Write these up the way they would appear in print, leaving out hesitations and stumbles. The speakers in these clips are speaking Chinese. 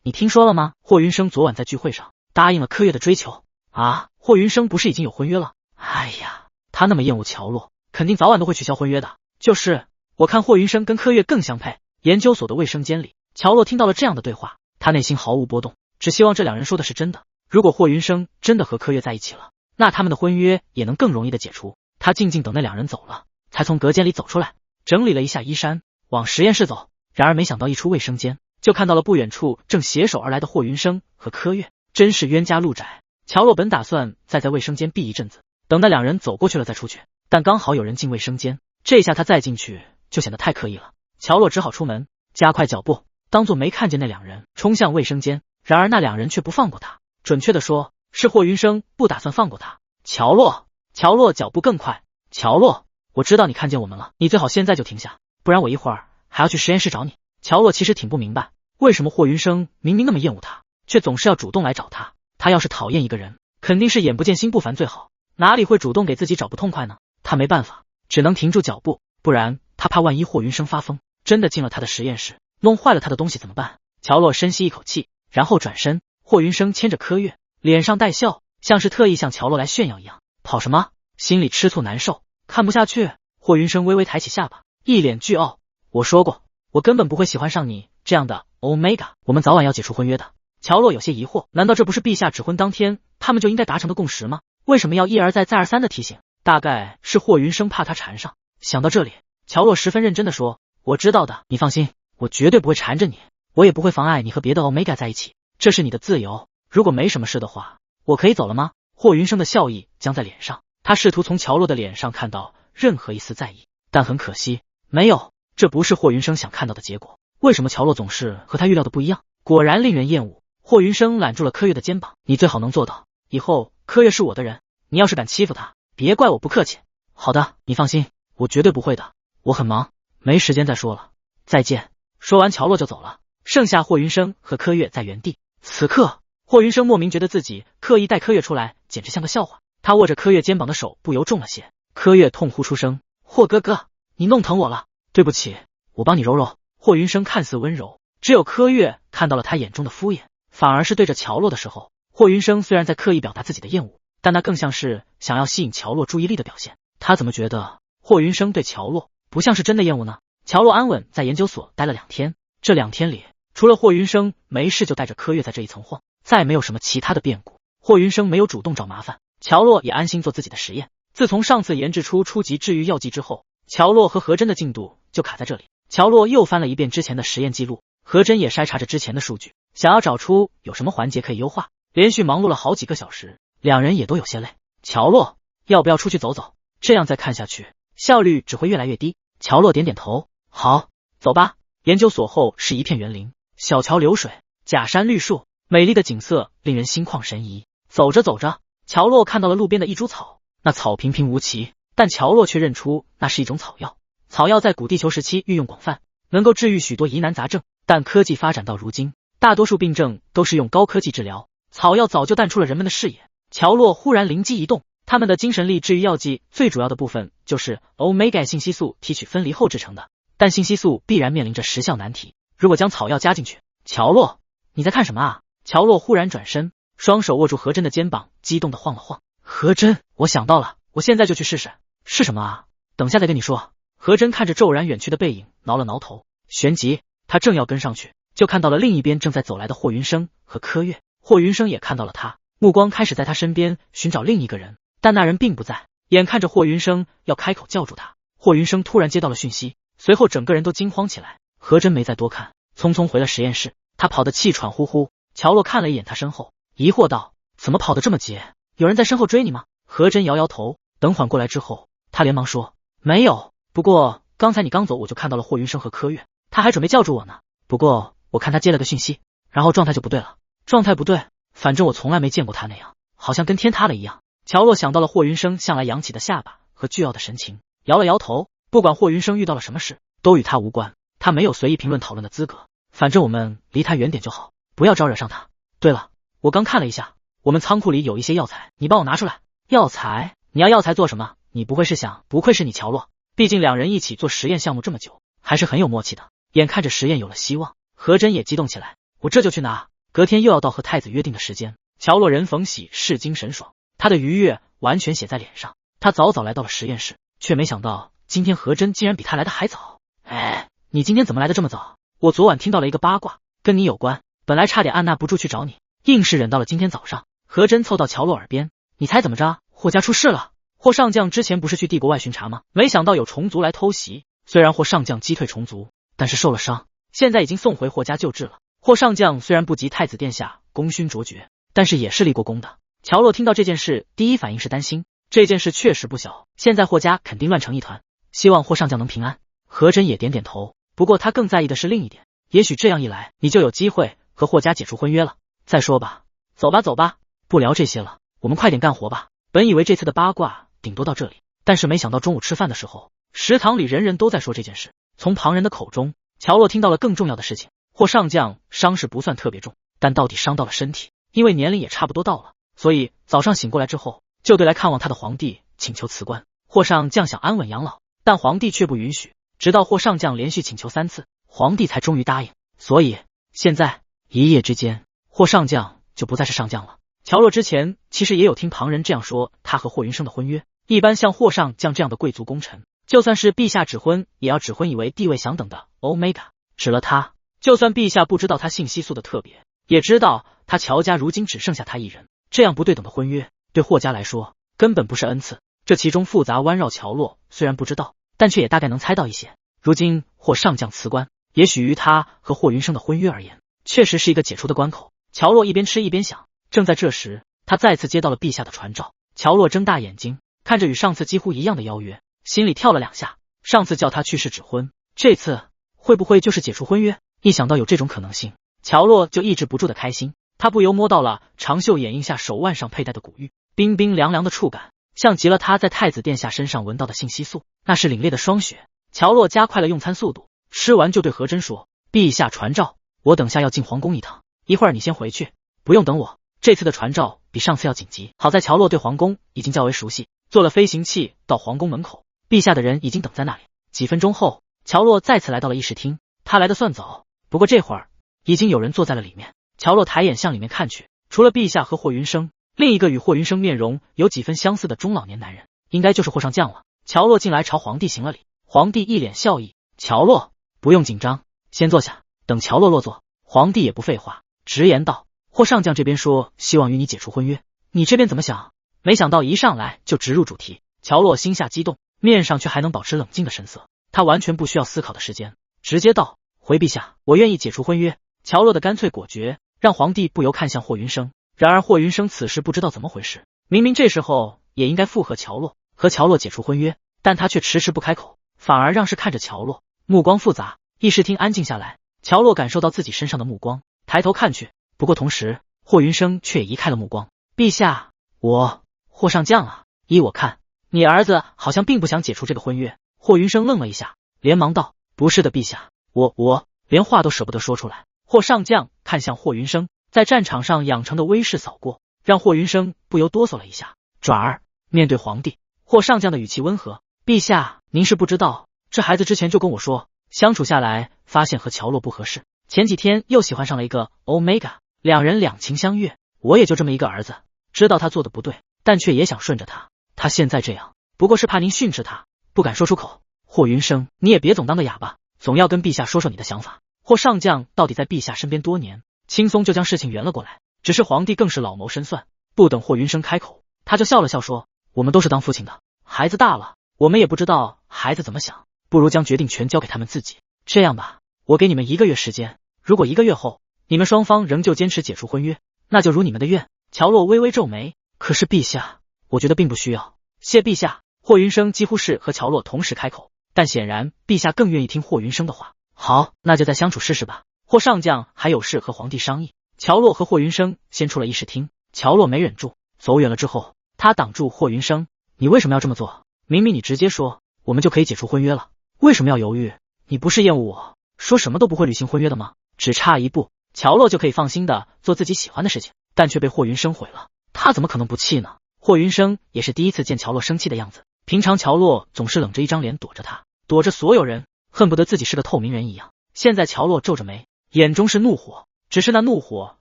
你听说了吗？霍云生昨晚在聚会上答应了柯月的追求啊！霍云生不是已经有婚约了？哎呀，他那么厌恶乔洛，肯定早晚都会取消婚约的。就是，我看霍云生跟柯月更相配。研究所的卫生间里，乔洛听到了这样的对话，他内心毫无波动，只希望这两人说的是真的。如果霍云生真的和柯月在一起了，那他们的婚约也能更容易的解除。他静静等那两人走了，才从隔间里走出来，整理了一下衣衫，往实验室走。然而没想到一出卫生间，就看到了不远处正携手而来的霍云生和柯月，真是冤家路窄。乔洛本打算再在卫生间避一阵子，等那两人走过去了再出去，但刚好有人进卫生间，这下他再进去就显得太刻意了。乔洛只好出门，加快脚步，当作没看见那两人冲向卫生间。然而那两人却不放过他，准确的说，是霍云生不打算放过他。乔洛脚步更快。乔洛，我知道你看见我们了，你最好现在就停下，不然我一会儿还要去实验室找你。乔洛其实挺不明白，为什么霍云生明明那么厌恶他，却总是要主动来找他。他要是讨厌一个人，肯定是眼不见心不烦最好，哪里会主动给自己找不痛快呢？他没办法，只能停住脚步，不然他怕万一霍云生发疯，真的进了他的实验室，弄坏了他的东西怎么办？乔洛深吸一口气，然后转身。霍云生牵着柯月，脸上带笑，像是特意向乔洛来炫耀一样。跑什么？心里吃醋难受，看不下去。霍云生微微抬起下巴，一脸倨傲。我说过，我根本不会喜欢上你这样的 Omega， 我们早晚要解除婚约的。乔洛有些疑惑，难道这不是陛下指婚当天他们就应该达成的共识吗？为什么要一而再再而三的提醒？大概是霍云生怕他缠上。想到这里，乔洛十分认真的说，我知道的，你放心，我绝对不会缠着你，我也不会妨碍你和别的 Omega 在一起，这是你的自由。如果没什么事的话，我可以走了吗？霍云生的笑意僵在脸上，他试图从乔洛的脸上看到任何一丝在意，但很可惜，没有。这不是霍云生想看到的结果。为什么乔洛总是和他预料的不一样？果然令人厌恶。霍云生揽住了柯月的肩膀，你最好能做到，以后柯月是我的人，你要是敢欺负他，别怪我不客气。好的，你放心，我绝对不会的，我很忙，没时间再说了，再见。说完乔洛就走了，剩下霍云生和柯月在原地。此刻霍云生莫名觉得自己刻意带柯月出来简直像个笑话，他握着柯月肩膀的手不由重了些。柯月痛呼出声，霍哥哥，你弄疼我了，对不起，我帮你揉揉。霍云生看似温柔，只有柯月看到了他眼中的敷衍，反而是对着乔洛的时候，霍云生虽然在刻意表达自己的厌恶，但那更像是想要吸引乔洛注意力的表现。他怎么觉得霍云生对乔洛不像是真的厌恶呢？乔洛安稳在研究所待了2天，这2天里，除了霍云生没事就带着柯月在这一层晃，再没有什么其他的变故。霍云生没有主动找麻烦，乔洛也安心做自己的实验。自从上次研制出初级治愈药剂之后，乔洛和何真的进度就卡在这里。乔洛又翻了一遍之前的实验记录，何真也筛查着之前的数据，想要找出有什么环节可以优化。连续忙碌了好几个小时，两人也都有些累。乔洛，要不要出去走走？这样再看下去，效率只会越来越低。乔洛点点头，好，走吧。研究所后是一片园林，小桥流水，假山绿树，美丽的景色令人心旷神怡。走着走着，乔洛看到了路边的一株草，那草平平无奇，但乔洛却认出那是一种草药。草药在古地球时期运用广泛，能够治愈许多疑难杂症，但科技发展到如今，大多数病症都是用高科技治疗，草药早就淡出了人们的视野。乔洛忽然灵机一动，他们的精神力治愈药剂最主要的部分就是 Omega 信息素提取分离后制成的，但信息素必然面临着时效难题，如果将草药加进去。乔洛，你在看什么啊？乔洛忽然转身，双手握住何真的肩膀，激动地晃了晃。何真，我想到了，我现在就去试试。是什么啊？等下再跟你说。何真看着骤然远去的背影，挠了挠头，旋即他正要跟上去，就看到了另一边正在走来的霍云生和柯月。霍云生也看到了他，目光开始在他身边寻找另一个人，但那人并不在。眼看着霍云生要开口叫住他，霍云生突然接到了讯息，随后整个人都惊慌起来。何真没再多看，匆匆回了实验室，他跑得气喘呼呼。乔洛看了一眼他身后，疑惑道，怎么跑得这么急？有人在身后追你吗？何真摇摇头，等缓过来之后，他连忙说，没有，不过刚才你刚走我就看到了霍云生和柯月，他还准备叫住我呢，不过我看他接了个讯息，然后状态就不对了。状态不对，反正我从来没见过他那样，好像跟天塌了一样。乔洛想到了霍云生向来扬起的下巴和倨傲的神情，摇了摇头，不管霍云生遇到了什么事，都与他无关，他没有随意评论讨论的资格，反正我们离他远点就好，不要招惹上他。对了，我刚看了一下，我们仓库里有一些药材，你帮我拿出来。药材？你要药材做什么？你不会是想，不愧是你乔洛，毕竟两人一起做实验项目这么久，还是很有默契的。眼看着实验有了希望，何真也激动起来，我这就去拿。隔天又要到和太子约定的时间。乔洛人逢喜是精神爽，他的愉悦完全写在脸上。他早早来到了实验室，却没想到今天何真竟然比他来的还早。哎，你今天怎么来的这么早？我昨晚听到了一个八卦，跟你有关，本来差点按捺不住去找你，硬是忍到了今天早上。何真凑到乔洛耳边，你猜怎么着？霍家出事了。霍上将之前不是去帝国外巡查吗？没想到有虫族来偷袭，虽然霍上将击退虫族，但是受了伤，现在已经送回霍家救治了。霍上将虽然不及太子殿下功勋卓绝，但是也是立过功的。乔洛听到这件事，第一反应是担心，这件事确实不小，现在霍家肯定乱成一团，希望霍上将能平安。何真也点点头，不过他更在意的是另一点，也许这样一来，你就有机会和霍家解除婚约了。再说吧，走吧走吧，不聊这些了，我们快点干活吧。本以为这次的八卦顶多到这里，但是没想到中午吃饭的时候，食堂里人人都在说这件事。从旁人的口中，乔洛听到了更重要的事情，霍上将伤势不算特别重，但到底伤到了身体，因为年龄也差不多到了，所以早上醒过来之后，就对来看望他的皇帝请求辞官。霍上将想安稳养老，但皇帝却不允许，直到霍上将连续请求3次，皇帝才终于答应。所以现在一夜之间，霍上将就不再是上将了。乔洛之前其实也有听旁人这样说他和霍云生的婚约，一般像霍上将这样的贵族功臣，就算是陛下指婚，也要指婚以为地位相等的 Omega， 指了他，就算陛下不知道他姓奚素的特别，也知道他乔家如今只剩下他一人。这样不对等的婚约，对霍家来说根本不是恩赐。这其中复杂弯绕，乔洛虽然不知道，但却也大概能猜到一些。如今霍上将辞官，也许于他和霍云生的婚约而言，确实是一个解除的关口。乔洛一边吃一边想。正在这时，他再次接到了陛下的传召。乔洛睁大眼睛，看着与上次几乎一样的邀约，心里跳了2下。上次叫他去世指婚，这次会不会就是解除婚约？一想到有这种可能性，乔洛就抑制不住的开心。他不由摸到了长袖眼印下手腕上佩戴的古玉，冰冰凉凉的触感，像极了他在太子殿下身上闻到的杏烯素，那是凛冽的霜雪。乔洛加快了用餐速度，吃完就对何真说：“陛下传召，我等下要进皇宫一趟，一会儿你先回去，不用等我。”这次的传召比上次要紧急，好在乔洛对皇宫已经较为熟悉，坐了飞行器到皇宫门口，陛下的人已经等在那里。几分钟后，乔洛再次来到了议事厅，他来的算早，不过这会儿已经有人坐在了里面。乔洛抬眼向里面看去，除了陛下和霍云生，另一个与霍云生面容有几分相似的中老年男人，应该就是霍上将了。乔洛进来朝皇帝行了礼，皇帝一脸笑意：“乔洛，不用紧张，先坐下。”等乔洛落座，皇帝也不废话，直言道：“霍上将这边说希望与你解除婚约，你这边怎么想？”没想到一上来就直入主题，乔洛心下激动，面上却还能保持冷静的神色。他完全不需要思考的时间，直接道：“回陛下，我愿意解除婚约。”乔洛的干脆果决让皇帝不由看向霍云生。然而霍云生此时不知道怎么回事，明明这时候也应该附和乔洛，和乔洛解除婚约，但他却迟迟不开口，反而让视看着乔洛，目光复杂。议事厅安静下来，乔洛感受到自己身上的目光，抬头看去。不过同时，霍云生却也移开了目光。陛下，霍上将啊，依我看，你儿子好像并不想解除这个婚约。霍云生愣了一下，连忙道：“不是的，陛下，我连话都舍不得说出来。”霍上将看向霍云生，在战场上养成的威势扫过，让霍云生不由哆嗦了一下。转而面对皇帝，霍上将的语气温和：“陛下，您是不知道，这孩子之前就跟我说，相处下来发现和乔洛不合适，前几天又喜欢上了一个 Omega， 两人两情相悦。我也就这么一个儿子，知道他做的不对，但却也想顺着他。他现在这样，不过是怕您训斥他，不敢说出口。霍云生，你也别总当个哑巴，总要跟陛下说说你的想法。”霍上将到底在陛下身边多年，轻松就将事情圆了过来。只是皇帝更是老谋深算，不等霍云生开口，他就笑了笑说：“我们都是当父亲的，孩子大了，我们也不知道孩子怎么想，不如将决定权交给他们自己。这样吧，我给你们1个月时间，如果1个月后你们双方仍旧坚持解除婚约，那就如你们的愿。”乔洛微微皱眉：“可是陛下，我觉得并不需要。”谢陛下。霍云生几乎是和乔洛同时开口，但显然陛下更愿意听霍云生的话。好，那就再相处试试吧。霍上将还有事和皇帝商议。乔洛和霍云生先出了议事厅，乔洛没忍住，走远了之后，他挡住霍云生：“你为什么要这么做？明明你直接说，我们就可以解除婚约了，为什么要犹豫？你不是厌恶我说什么都不会履行婚约的吗？”只差一步，乔洛就可以放心的做自己喜欢的事情，但却被霍云生毁了。他怎么可能不气呢？霍云生也是第一次见乔洛生气的样子，平常乔洛总是冷着一张脸躲着他，躲着所有人，恨不得自己是个透明人一样。现在乔洛皱着眉，眼中是怒火，只是那怒火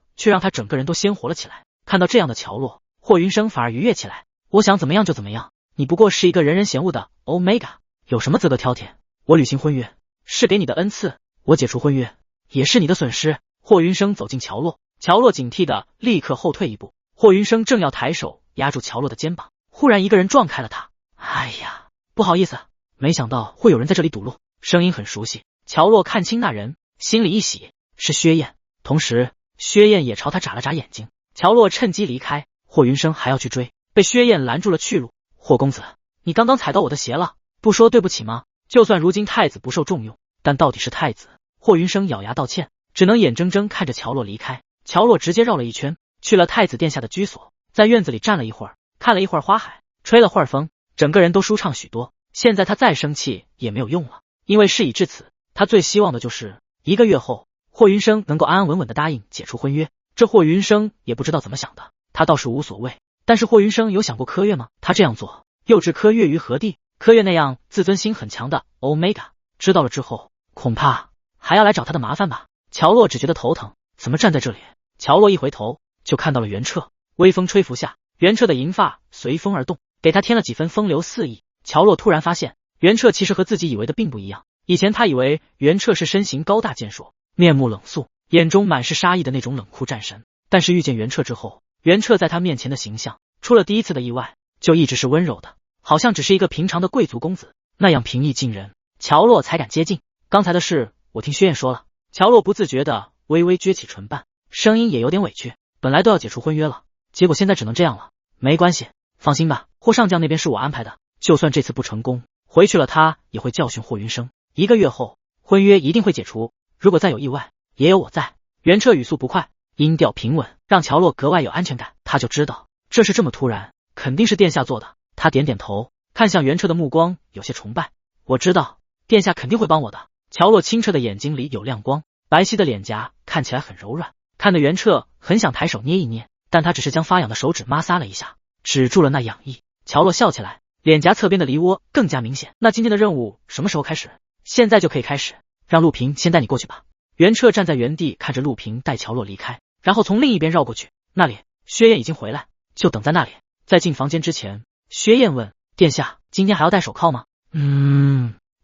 却让他整个人都鲜活了起来。看到这样的乔洛，霍云生反而愉悦起来。我想怎么样就怎么样，你不过是一个人人嫌恶的 Omega， 有什么资格挑剔？我履行婚约是给你的恩赐，我解除婚约也是你的损失。霍云生走近乔洛，乔洛警惕的立刻后退一步。霍云生正要抬手压住乔洛的肩膀，忽然一个人撞开了他。哎呀，不好意思，没想到会有人在这里堵路。声音很熟悉，乔洛看清那人，心里一喜，是薛燕。同时薛燕也朝他眨了眨眼睛。乔洛趁机离开，霍云生还要去追，被薛燕拦住了去路。霍公子，你刚刚踩到我的鞋了，不说对不起吗？就算如今太子不受重用，但到底是太子。霍云生咬牙道歉，只能眼睁睁看着乔洛离开。乔洛直接绕了一圈，去了太子殿下的居所，在院子里站了一会儿，看了一会儿花海，吹了会儿风，整个人都舒畅许多。现在他再生气也没有用了，因为事已至此，他最希望的就是1个月后霍云生能够安安稳稳的答应解除婚约。这霍云生也不知道怎么想的，他倒是无所谓，但是霍云生有想过柯月吗？他这样做又置柯月于何地？柯月那样自尊心很强的 Omega 知道了之后，恐怕还要来找他的麻烦吧。乔洛只觉得头疼，怎么站在这里？乔洛一回头就看到了袁彻，微风吹拂下，袁彻的银发随风而动，给他添了几分风流肆意。乔洛突然发现，袁彻其实和自己以为的并不一样。以前他以为袁彻是身形高大健硕，面目冷肃，眼中满是杀意的那种冷酷战神，但是遇见袁彻之后，袁彻在他面前的形象，除了第一次的意外，就一直是温柔的，好像只是一个平常的贵族公子，那样平易近人。乔洛才敢接近。刚才的事我听薛燕说了。乔洛不自觉的微微撅起唇瓣，声音也有点委屈。本来都要解除婚约了，结果现在只能这样了。没关系，放心吧，霍上将那边是我安排的，就算这次不成功，回去了他也会教训霍云生。1个月后婚约一定会解除，如果再有意外，也有我在。袁彻语速不快，音调平稳，让乔洛格外有安全感。他就知道这是这么突然，肯定是殿下做的。他点点头，看向袁彻的目光有些崇拜。我知道殿下肯定会帮我的。乔洛清澈的眼睛里有亮光，白皙的脸颊看起来很柔软，看得袁彻很想抬手捏一捏，但他只是将发痒的手指摩挲了一下，止住了那痒意。乔洛笑起来，脸颊侧边的梨窝更加明显。那今天的任务什么时候开始？现在就可以开始，让陆平先带你过去吧。袁彻站在原地看着陆平带乔洛离开，然后从另一边绕过去。那里薛燕已经回来，就等在那里。在进房间之前，薛燕问殿下，今天还要戴手铐吗？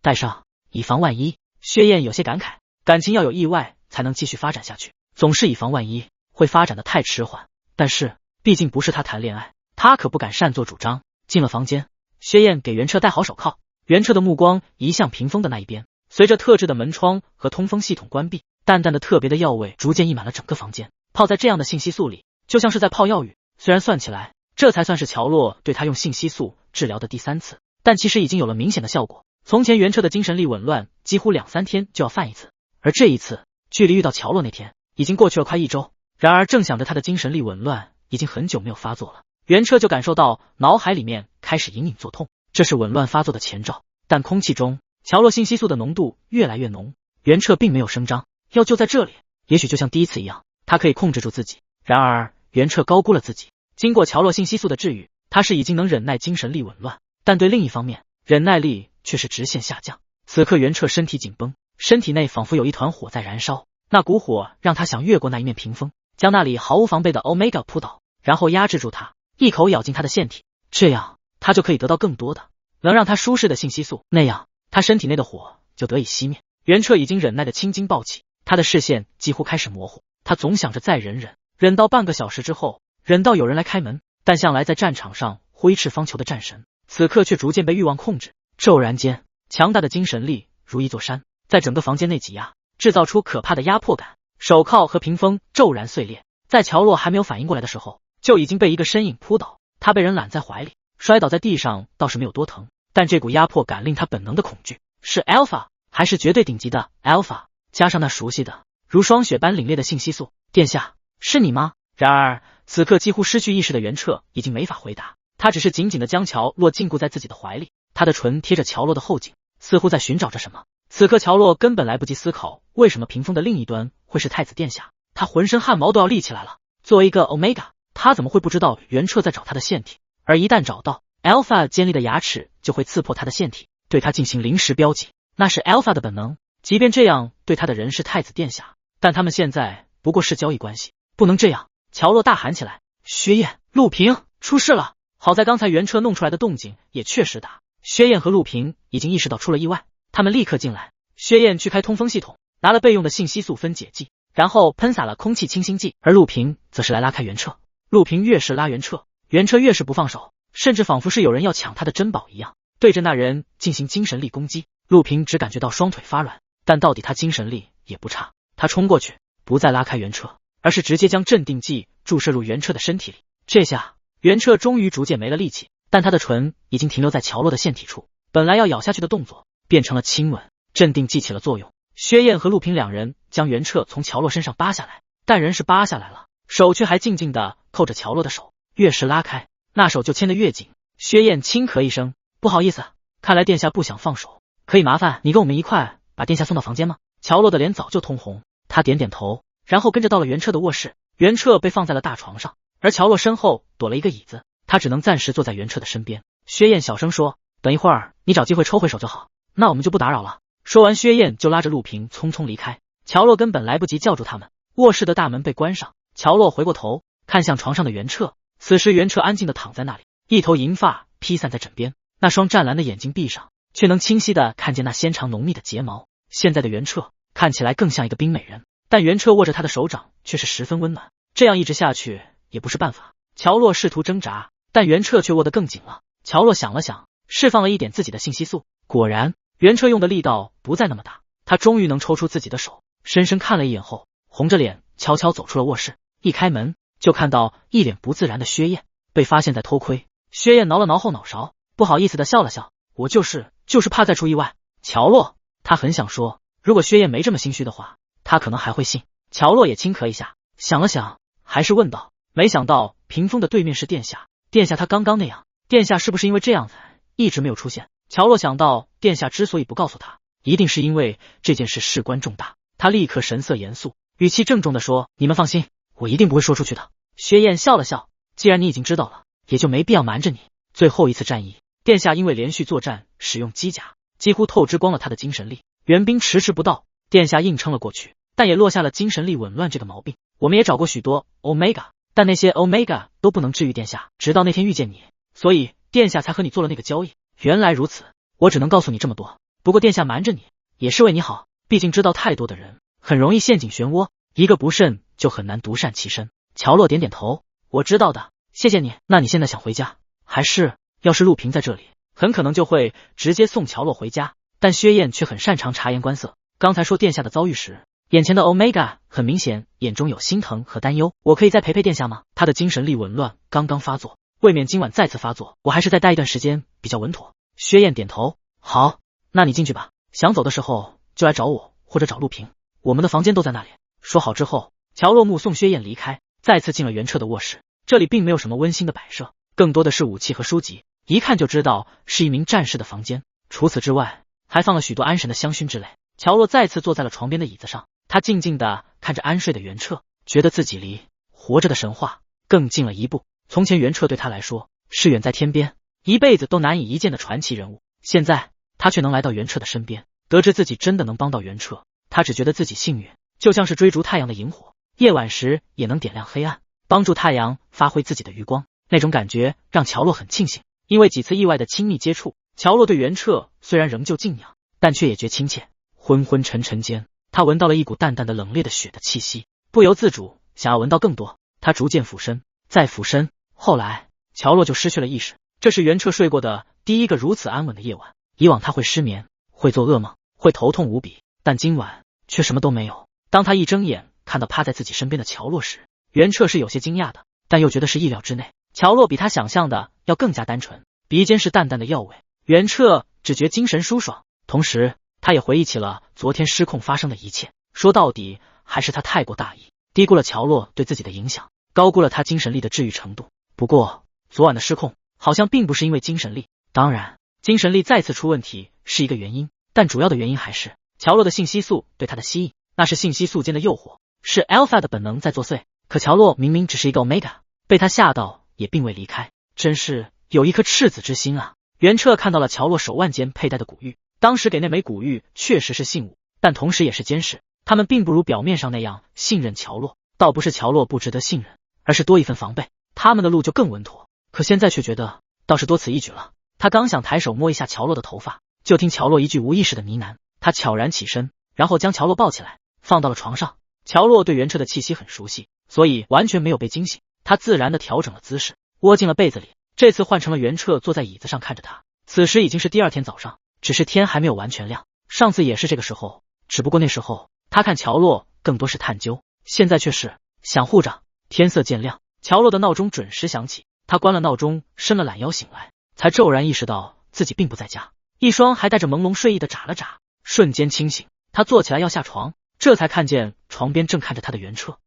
戴上，以防万一。薛燕有些感慨，感情要有意外才能继续发展下去，总是以防万一，会发展的太迟缓。但是毕竟不是他谈恋爱，他可不敢擅作主张。进了房间，薛燕给袁彻戴好手铐，袁彻的目光移向屏风的那一边。随着特制的门窗和通风系统关闭，淡淡的特别的药味逐渐溢满了整个房间。泡在这样的信息素里，就像是在泡药浴。虽然算起来，这才算是乔洛对他用信息素治疗的第3次，但其实已经有了明显的效果。从前袁彻的精神力紊乱几乎2-3天就要犯一次，而这一次距离遇到乔洛那天已经过去了快1周。然而正想着他的精神力紊乱已经很久没有发作了，袁彻就感受到脑海里面开始隐隐作痛，这是紊乱发作的前兆。但空气中乔洛信息素的浓度越来越浓，袁彻并没有声张，药就在这里，也许就像第一次一样，他可以控制住自己。然而袁彻高估了自己，经过乔洛信息素的治愈，他是已经能忍耐精神力紊乱，但对另一方面忍耐力却是直线下降。此刻袁彻身体紧绷，身体内仿佛有一团火在燃烧，那股火让他想越过那一面屏风，将那里毫无防备的 Omega 扑倒，然后压制住他，一口咬进他的腺体，这样他就可以得到更多的能让他舒适的信息素，那样他身体内的火就得以熄灭。袁彻已经忍耐的青筋暴起，他的视线几乎开始模糊，他总想着再忍忍，忍到半个小时之后，忍到有人来开门。但向来在战场上挥斥方遒的战神，此刻却逐渐被欲望控制。骤然间，强大的精神力如一座山，在整个房间内挤压，制造出可怕的压迫感。手铐和屏风骤然碎裂，在乔洛还没有反应过来的时候，就已经被一个身影扑倒。他被人揽在怀里，摔倒在地上倒是没有多疼，但这股压迫感令他本能的恐惧。是 Alpha， 还是绝对顶级的 Alpha？ 加上那熟悉的如霜雪般凛冽的信息素。殿下，是你吗？然而此刻几乎失去意识的袁彻已经没法回答，他只是紧紧的将乔洛禁锢在自己的怀里，他的唇贴着乔洛的后颈，似乎在寻找着什么。此刻乔洛根本来不及思考为什么屏风的另一端会是太子殿下，他浑身汗毛都要立起来了。作为一个 Omega， 他怎么会不知道袁彻在找他的腺体？而一旦找到 Alpha， 尖利的牙齿就会刺破他的腺体，对他进行临时标记，那是 Alpha 的本能。即便这样，对他的人是太子殿下，但他们现在不过是交易关系，不能这样！乔洛大喊起来。薛燕、陆平，出事了！好在刚才原车弄出来的动静也确实大，薛燕和陆平已经意识到出了意外，他们立刻进来。薛燕去开通风系统，拿了备用的信息素分解剂，然后喷洒了空气清新剂，而陆平则是来拉开原车。陆平越是拉原车，原车越是不放手，甚至仿佛是有人要抢他的珍宝一样，对着那人进行精神力攻击。陆平只感觉到双腿发软，但到底他精神力也不差，他冲过去，不再拉开原车，而是直接将镇定剂注射入原车的身体里。这下原车终于逐渐没了力气，但他的唇已经停留在乔洛的腺体处，本来要咬下去的动作变成了亲吻。镇定剂起了作用，薛燕和陆平两人将原彻从乔洛身上扒下来，但人是扒下来了，手却还静静地扣着乔洛的手，越是拉开，那手就牵得越紧。薛燕轻咳一声，不好意思，看来殿下不想放手，可以麻烦你跟我们一块把殿下送到房间吗？乔洛的脸早就通红，他点点头，然后跟着到了原彻的卧室。原彻被放在了大床上，而乔洛身后躲了一个椅子，他只能暂时坐在原彻的身边。薛燕小声说，等一会儿你找机会抽回手就好，那我们就不打扰了。说完，薛燕就拉着陆平匆匆离开。乔洛根本来不及叫住他们，卧室的大门被关上。乔洛回过头看向床上的原彻，此时原彻安静地躺在那里，一头银发披散在枕边，那双湛蓝的眼睛闭上，却能清晰地看见那纤长浓密的睫毛。现在的原彻看起来更像一个冰美人，但原彻握着他的手掌却是十分温暖，这样一直下去也不是办法。乔洛试图挣扎，但原彻却握得更紧了。乔洛想了想，释放了一点自己的信息素，果然原彻用的力道不再那么大，他终于能抽出自己的手，深深看了一眼后，红着脸悄悄走出了卧室。一开门就看到一脸不自然的薛燕，被发现在偷窥。薛燕挠了挠后脑勺，不好意思的笑了笑，我就是怕再出意外。乔洛，他很想说，如果薛燕没这么心虚的话，他可能还会信。乔洛也轻咳一下，想了想，还是问道，没想到屏风的对面是殿下，殿下他刚刚那样，殿下是不是因为这样才一直没有出现？乔洛想到殿下之所以不告诉他，一定是因为这件事事关重大，他立刻神色严肃，语气郑重地说，你们放心，我一定不会说出去的。薛燕笑了笑，既然你已经知道了，也就没必要瞒着你。最后一次战役，殿下因为连续作战使用机甲，几乎透支光了他的精神力，援兵迟迟不到，殿下硬撑了过去，但也落下了精神力紊乱这个毛病。我们也找过许多 Omega， 但那些 Omega 都不能治愈殿下，直到那天遇见你，所以殿下才和你做了那个交易。原来如此，我只能告诉你这么多。不过殿下瞒着你也是为你好，毕竟知道太多的人很容易陷进漩涡，一个不慎就很难独善其身。乔洛点点头，我知道的，谢谢你。那你现在想回家，还是要是陆平在这里，很可能就会直接送乔洛回家。但薛燕却很擅长察言观色，刚才说殿下的遭遇时，眼前的 Omega 很明显眼中有心疼和担忧。我可以再陪陪殿下吗？他的精神力紊乱刚刚发作，未免今晚再次发作，我还是再待一段时间比较稳妥。薛燕点头，好，那你进去吧，想走的时候就来找我或者找陆平，我们的房间都在那里。说好之后，乔洛目送薛燕离开，再次进了原彻的卧室。这里并没有什么温馨的摆设，更多的是武器和书籍，一看就知道是一名战士的房间。除此之外，还放了许多安神的香薰之类。乔洛再次坐在了床边的椅子上，他静静地看着安睡的原彻，觉得自己离活着的神话更近了一步。从前原彻对他来说是远在天边，一辈子都难以一见的传奇人物，现在他却能来到原彻的身边，得知自己真的能帮到原彻，他只觉得自己幸运，就像是追逐太阳的萤火，夜晚时也能点亮黑暗，帮助太阳发挥自己的余光。那种感觉让乔洛很庆幸，因为几次意外的亲密接触，乔洛对原彻虽然仍旧敬仰，但却也觉亲切。昏昏沉沉间，他闻到了一股淡淡的冷冽的血的气息，不由自主想要闻到更多。他逐渐俯身，再俯身，后来乔洛就失去了意识。这是原彻睡过的第一个如此安稳的夜晚。以往他会失眠，会做噩梦，会头痛无比，但今晚却什么都没有。当他一睁眼看到趴在自己身边的乔洛时，原彻是有些惊讶的，但又觉得是意料之内。乔洛比他想象的要更加单纯，鼻尖是淡淡的药味，原彻只觉精神舒爽，同时他也回忆起了昨天失控发生的一切。说到底还是他太过大意，低估了乔洛对自己的影响，高估了他精神力的治愈程度。不过昨晚的失控好像并不是因为精神力，当然精神力再次出问题是一个原因，但主要的原因还是乔洛的信息素对他的吸引，那是信息素间的诱惑，是 Alpha 的本能在作祟。可乔洛明明只是一个 Omega， 被他吓到也并未离开，真是有一颗赤子之心啊。原彻看到了乔洛手腕间佩戴的古玉，当时给那枚古玉确实是信物，但同时也是监视，他们并不如表面上那样信任乔洛。倒不是乔洛不值得信任，而是多一份防备，他们的路就更稳妥。可现在却觉得倒是多此一举了。他刚想抬手摸一下乔洛的头发，就听乔洛一句无意识的呢喃。他悄然起身，然后将乔洛抱起来，放到了床上。乔洛对袁彻的气息很熟悉，所以完全没有被惊醒。他自然的调整了姿势，窝进了被子里。这次换成了袁彻坐在椅子上看着他。此时已经是第二天早上，只是天还没有完全亮。上次也是这个时候，只不过那时候他看乔洛更多是探究，现在却是想护着。天色渐亮，乔洛的闹钟准时响起，他关了闹钟，伸了懒腰醒来，才骤然意识到自己并不在家，一双还带着朦胧睡意的眨了眨，瞬间清醒。他坐起来要下床，这才看见床边正看着他的袁彻。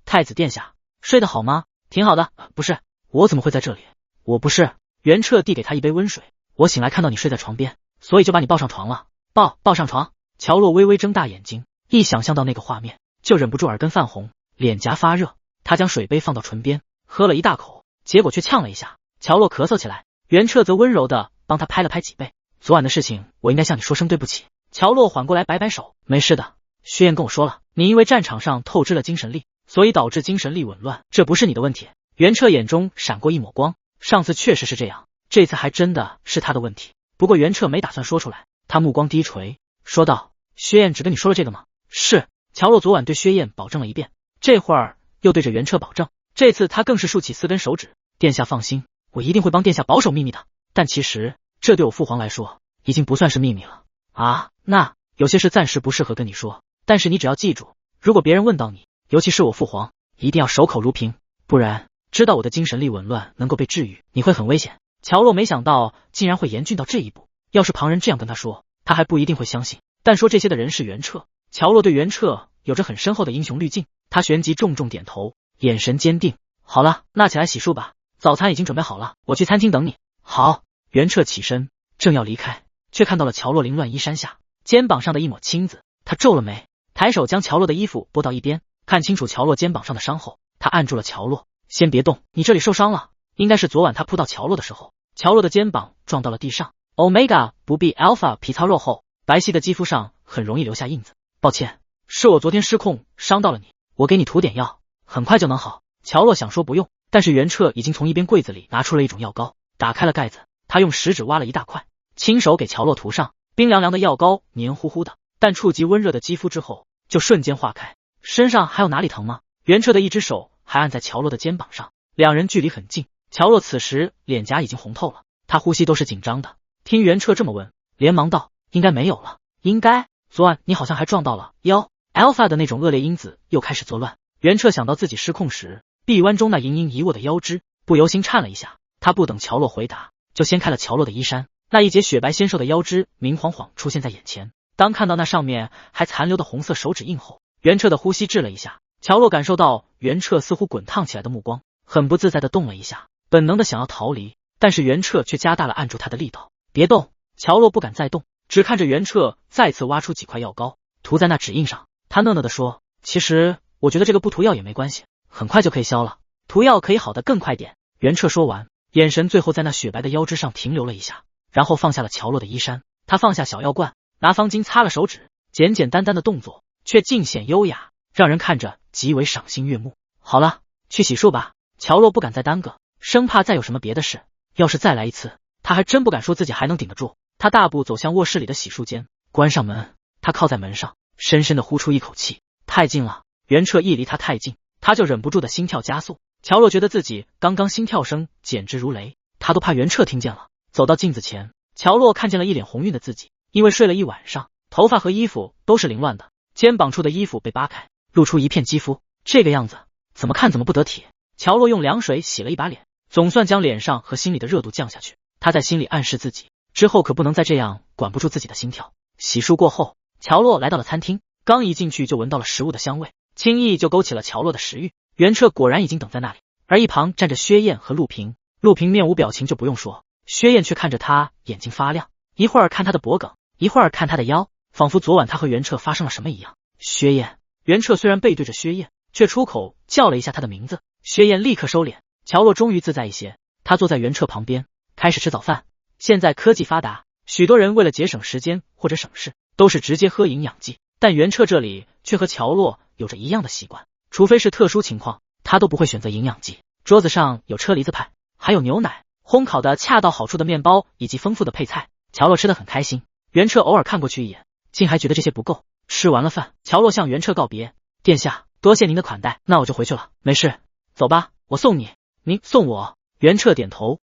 太子殿下，睡得好吗？挺好的。不是，我怎么会在这里？我不是。袁彻递给他一杯温水。我醒来看到你睡在床边，所以就把你抱上床了。抱上床？乔洛微微睁大眼睛，一想象到那个画面，就忍不住耳根泛红，脸颊发热。他将水杯放到唇边，喝了一大口，结果却呛了一下。乔洛咳嗽起来，袁彻则温柔的帮他拍了拍脊背。昨晚的事情，我应该向你说声对不起。乔洛缓过来摆摆手，没事的。薛燕跟我说了，你因为战场上透支了精神力，所以导致精神力紊乱，这不是你的问题。袁彻眼中闪过一抹光，上次确实是这样，这次还真的是他的问题。不过袁彻没打算说出来，他目光低垂，说道：薛燕只跟你说了这个吗？是。乔洛昨晚对薛燕保证了一遍，这会儿又对着袁彻保证，这次他更是竖起4根手指。殿下放心，我一定会帮殿下保守秘密的。但其实这对我父皇来说已经不算是秘密了啊。那有些事暂时不适合跟你说，但是你只要记住，如果别人问到你，尤其是我父皇，一定要守口如瓶，不然知道我的精神力紊乱能够被治愈，你会很危险。乔洛没想到竟然会严峻到这一步，要是旁人这样跟他说，他还不一定会相信。但说这些的人是袁彻，乔洛对袁彻有着很深厚的英雄滤镜，他旋即重重点头，眼神坚定。好了，那起来洗漱吧，早餐已经准备好了，我去餐厅等你。好。袁彻起身正要离开，却看到了乔洛凌乱衣衫下肩膀上的一抹青紫，他皱了眉，抬手将乔洛的衣服拨到一边，看清楚乔洛肩膀上的伤后，他按住了乔洛，先别动，你这里受伤了，应该是昨晚他扑到乔洛的时候，乔洛的肩膀撞到了地上。Omega 不必 Alpha 皮糙肉厚，白皙的肌肤上很容易留下印子。抱歉，是我昨天失控伤到了你，我给你涂点药，很快就能好。乔洛想说不用，但是袁彻已经从一边柜子里拿出了一种药膏，打开了盖子，他用食指挖了一大块，亲手给乔洛涂上。冰凉凉的药膏黏糊糊的，但触及温热的肌肤之后就瞬间化开。身上还有哪里疼吗？袁彻的一只手还按在乔洛的肩膀上，两人距离很近。乔洛此时脸颊已经红透了，他呼吸都是紧张的。听袁彻这么问，连忙道：应该没有了。应该？昨晚你好像还撞到了腰 Alpha 的那种恶劣因子又开始作乱。袁彻想到自己失控时臂弯中那盈盈一握的腰肢，不由心颤了一下。他不等乔洛回答，就掀开了乔洛的衣衫，那一截雪白纤瘦的腰肢明晃晃出现在眼前。当看到那上面还残留的红色手指印后，袁彻的呼吸滞了一下。乔洛感受到袁彻似乎滚烫起来的目光，很不自在的动了一下，本能的想要逃离，但是袁彻却加大了按住他的力道。别动！乔洛不敢再动，只看着袁彻再次挖出几块药膏，涂在那指印上。他讷讷的说：其实我觉得这个不涂药也没关系，很快就可以消了，涂药可以好得更快点。袁彻说完，眼神最后在那雪白的腰肢上停留了一下，然后放下了乔洛的衣衫。他放下小药罐，拿方巾擦了手指，简简单单的动作却尽显优雅，让人看着极为赏心悦目。好了，去洗漱吧。乔洛不敢再耽搁，生怕再有什么别的事，要是再来一次，他还真不敢说自己还能顶得住。他大步走向卧室里的洗漱间，关上门，他靠在门上，深深的呼出一口气。太近了，袁彻一离他太近，他就忍不住的心跳加速。乔洛觉得自己刚刚心跳声简直如雷，他都怕袁彻听见了。走到镜子前，乔洛看见了一脸红晕的自己，因为睡了一晚上，头发和衣服都是凌乱的，肩膀处的衣服被扒开，露出一片肌肤，这个样子怎么看怎么不得体。乔洛用凉水洗了一把脸，总算将脸上和心里的热度降下去。他在心里暗示自己，之后可不能再这样管不住自己的心跳。洗漱过后，乔洛来到了餐厅，刚一进去就闻到了食物的香味，轻易就勾起了乔洛的食欲。袁彻果然已经等在那里，而一旁站着薛燕和陆平。陆平面无表情就不用说，薛燕却看着他眼睛发亮，一会儿看他的脖颈，一会儿看他的腰，仿佛昨晚他和袁彻发生了什么一样。薛燕。袁彻虽然背对着薛燕，却出口叫了一下他的名字。薛燕立刻收敛，乔洛终于自在一些。他坐在袁彻旁边，开始吃早饭。现在科技发达，许多人为了节省时间或者省事，都是直接喝营养剂，但袁彻这里却和乔洛有着一样的习惯。除非是特殊情况，他都不会选择营养剂。桌子上有车厘子派，还有牛奶、烘烤的恰到好处的面包以及丰富的配菜。乔洛吃得很开心，袁彻偶尔看过去一眼，竟还觉得这些不够。吃完了饭，乔洛向袁彻告别：“殿下，多谢您的款待，那我就回去了。”“没事，走吧，我送你。”“您送我？”袁彻点头。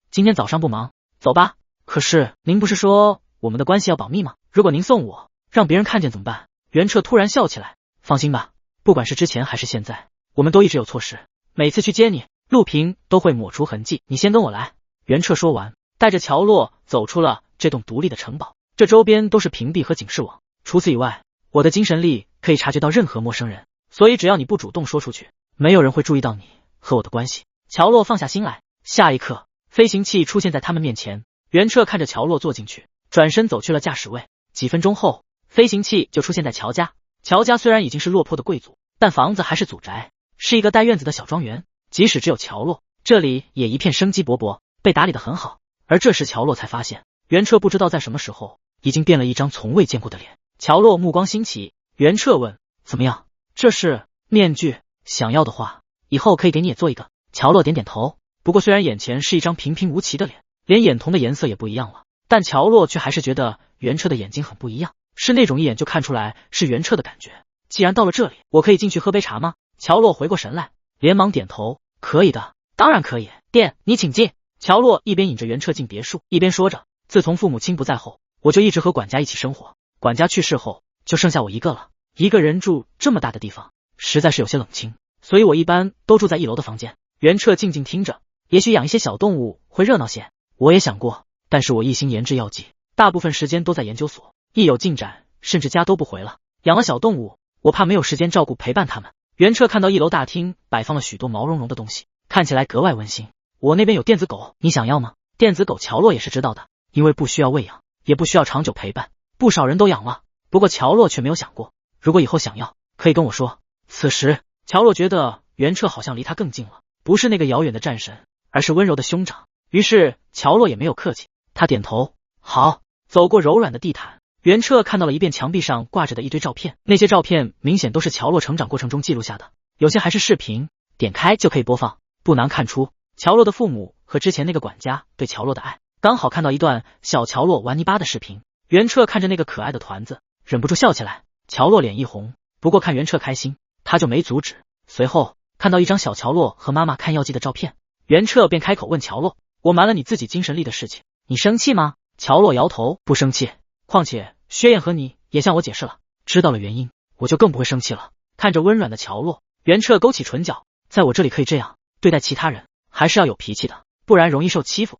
今天早上不忙，走吧。可是您不是说我们的关系要保密吗？如果您送我，让别人看见怎么办？袁彻突然笑起来。放心吧，不管是之前还是现在，我们都一直有措施，每次去接你，陆平都会抹除痕迹。你先跟我来。袁彻说完，带着乔洛走出了这栋独立的城堡。这周边都是屏蔽和警示网，除此以外，我的精神力可以察觉到任何陌生人，所以只要你不主动说出去，没有人会注意到你和我的关系。乔洛放下心来。下一刻，飞行器出现在他们面前。袁彻看着乔洛坐进去，转身走去了驾驶位。几分钟后，飞行器就出现在乔家。乔家虽然已经是落魄的贵族，但房子还是祖宅，是一个带院子的小庄园。即使只有乔洛，这里也一片生机勃勃，被打理得很好。而这时乔洛才发现，袁彻不知道在什么时候已经变了一张从未见过的脸。乔洛目光新奇，袁彻问：“怎么样？这是面具，想要的话，以后可以给你也做一个。”乔洛点点头。不过虽然眼前是一张平平无奇的脸，连眼瞳的颜色也不一样了，但乔洛却还是觉得袁彻的眼睛很不一样，是那种一眼就看出来是袁彻的感觉。既然到了这里，我可以进去喝杯茶吗？乔洛回过神来，连忙点头：“可以的，当然可以。殿，你请进。”乔洛一边引着袁彻进别墅，一边说着：“自从父母亲不在后，我就一直和管家一起生活。管家去世后，就剩下我一个了。一个人住这么大的地方，实在是有些冷清，所以我一般都住在1楼的房间。”袁彻静静听着，也许养一些小动物会热闹些，我也想过，但是我一心研制药剂，大部分时间都在研究所，一有进展，甚至家都不回了。养了小动物，我怕没有时间照顾陪伴他们。袁彻看到1楼大厅摆放了许多毛茸茸的东西，看起来格外温馨。我那边有电子狗，你想要吗？电子狗乔洛也是知道的，因为不需要喂养，也不需要长久陪伴，不少人都养了。不过乔洛却没有想过，如果以后想要，可以跟我说。此时乔洛觉得袁彻好像离他更近了，不是那个遥远的战神，而是温柔的兄长。于是乔洛也没有客气，他点头：“好。”走过柔软的地毯，袁彻看到了一遍墙壁上挂着的一堆照片，那些照片明显都是乔洛成长过程中记录下的，有些还是视频，点开就可以播放。不难看出，乔洛的父母和之前那个管家对乔洛的爱。刚好看到一段小乔洛玩泥巴的视频，袁彻看着那个可爱的团子，忍不住笑起来。乔洛脸一红，不过看袁彻开心，他就没阻止。随后看到一张小乔洛和妈妈看药剂的照片，袁彻便开口问乔洛：“我瞒了你自己精神力的事情，你生气吗？”乔洛摇头：“不生气，况且薛燕和你也向我解释了，知道了原因，我就更不会生气了。”看着温软的乔洛，袁彻勾起唇角：“在我这里可以这样对待其他人，还是要有脾气的，不然容易受欺负。”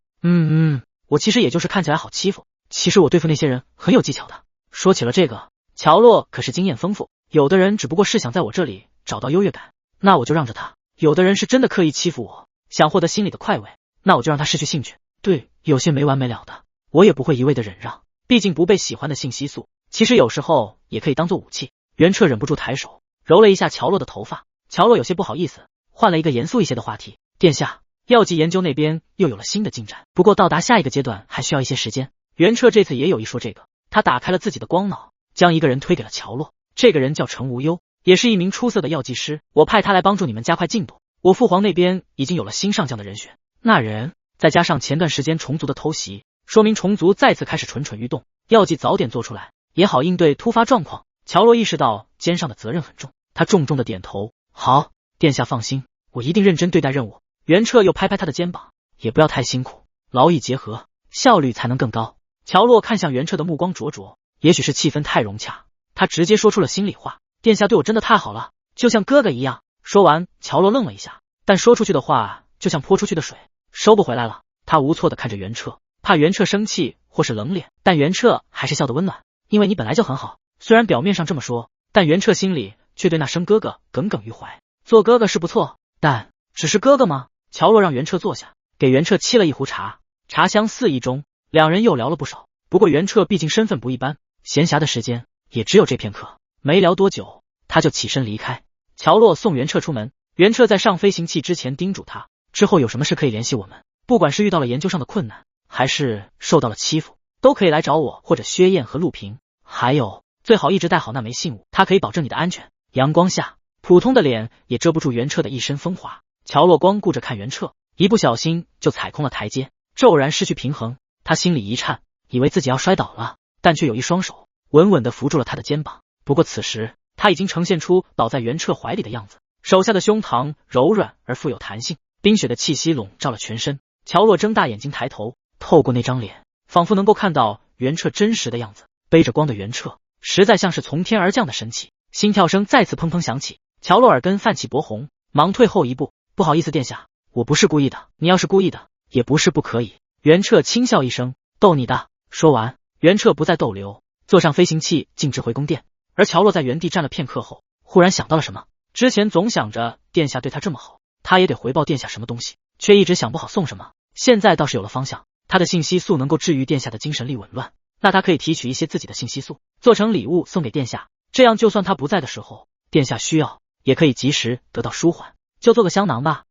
我其实也就是看起来好欺负，其实我对付那些人很有技巧的。说起了这个，乔洛可是经验丰富，有的人只不过是想在我这里找到优越感，那我就让着他；有的人是真的刻意欺负我，想获得心里的快慰，那我就让他失去兴趣。对，有些没完没了的，我也不会一味的忍让，毕竟不被喜欢的信息素，其实有时候也可以当做武器。袁彻忍不住抬手揉了一下乔洛的头发，乔洛有些不好意思，换了一个严肃一些的话题：“殿下，药剂研究那边又有了新的进展，不过到达下一个阶段还需要一些时间。”袁彻这次也有意说这个，他打开了自己的光脑，将一个人推给了乔洛。这个人叫程无忧，也是一名出色的药剂师，我派他来帮助你们加快进度。我父皇那边已经有了新上将的人选，那人再加上前段时间虫族的偷袭，说明虫族再次开始蠢蠢欲动，药剂早点做出来，也好应对突发状况。乔洛意识到肩上的责任很重，他重重的点头：“好，殿下放心，我一定认真对待任务。”袁彻又拍拍他的肩膀：“也不要太辛苦，劳逸结合，效率才能更高。”乔洛看向袁彻的目光灼灼，也许是气氛太融洽，他直接说出了心里话：“殿下对我真的太好了，就像哥哥一样。”说完，乔洛愣了一下，但说出去的话就像泼出去的水，收不回来了。他无措的看着袁彻，怕袁彻生气或是冷脸，但袁彻还是笑得温暖：“因为你本来就很好。”虽然表面上这么说，但袁彻心里却对那声哥哥耿耿于怀。做哥哥是不错，但只是哥哥吗？乔洛让袁彻坐下，给袁彻沏了一壶茶，茶香四溢中，两人又聊了不少。不过袁彻毕竟身份不一般，闲暇的时间也只有这片刻，没聊多久，他就起身离开。乔洛送袁彻出门，袁彻在上飞行器之前叮嘱他，之后有什么事可以联系我们，不管是遇到了研究上的困难，还是受到了欺负，都可以来找我或者薛燕和陆平。还有，最好一直带好那枚信物，它可以保证你的安全。阳光下，普通的脸也遮不住袁彻的一身风华。乔洛光顾着看袁彻，一不小心就踩空了台阶，骤然失去平衡，他心里一颤，以为自己要摔倒了，但却有一双手稳稳地扶住了他的肩膀。不过此时他已经呈现出倒在袁彻怀里的样子，手下的胸膛柔软而富有弹性，冰雪的气息笼罩了全身。乔洛睁大眼睛抬头，透过那张脸，仿佛能够看到袁彻真实的样子。背着光的袁彻实在像是从天而降的神奇。心跳声再次砰砰响起，乔洛耳根泛起薄红，忙退后一步，不好意思殿下，我不是故意的，你要是故意的也不是不可以。袁彻轻笑一声，逗你的。说完，袁彻不再逗留，坐上飞行器径直回宫殿。而乔洛在原地站了片刻后，忽然想到了什么。之前总想着殿下对他这么好，他也得回报殿下什么东西，却一直想不好送什么。现在倒是有了方向，他的信息素能够治愈殿下的精神力紊乱，那他可以提取一些自己的信息素，做成礼物送给殿下，这样就算他不在的时候，殿下需要也可以及时得到舒缓。就做个香囊吧。